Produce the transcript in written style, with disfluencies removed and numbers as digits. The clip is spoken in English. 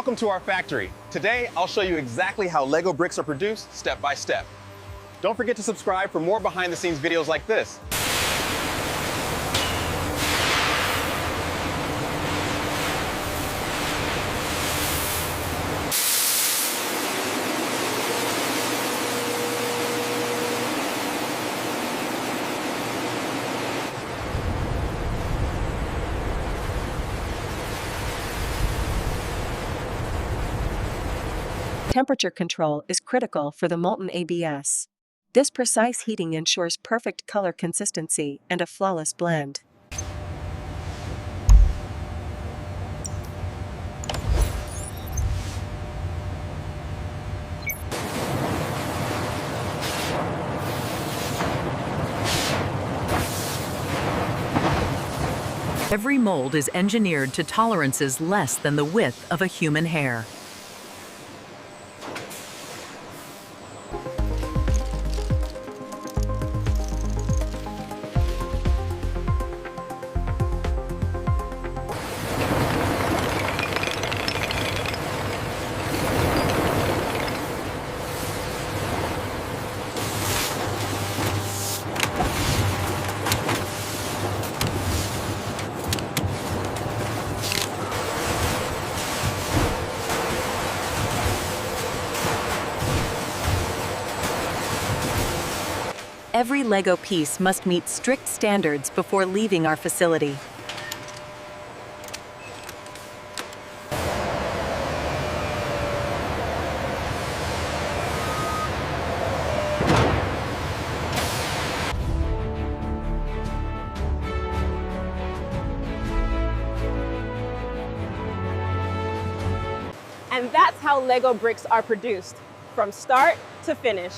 Welcome to our factory. Today, I'll show you exactly how Lego bricks are produced step by step. Don't forget to subscribe for more behind-the-scenes videos like this. Temperature control is critical for the molten ABS. This precise heating ensures perfect color consistency and a flawless blend. Every mold is engineered to tolerances less than the width of a human hair. Every Lego piece must meet strict standards before leaving our facility. And that's how Lego bricks are produced, from start to finish.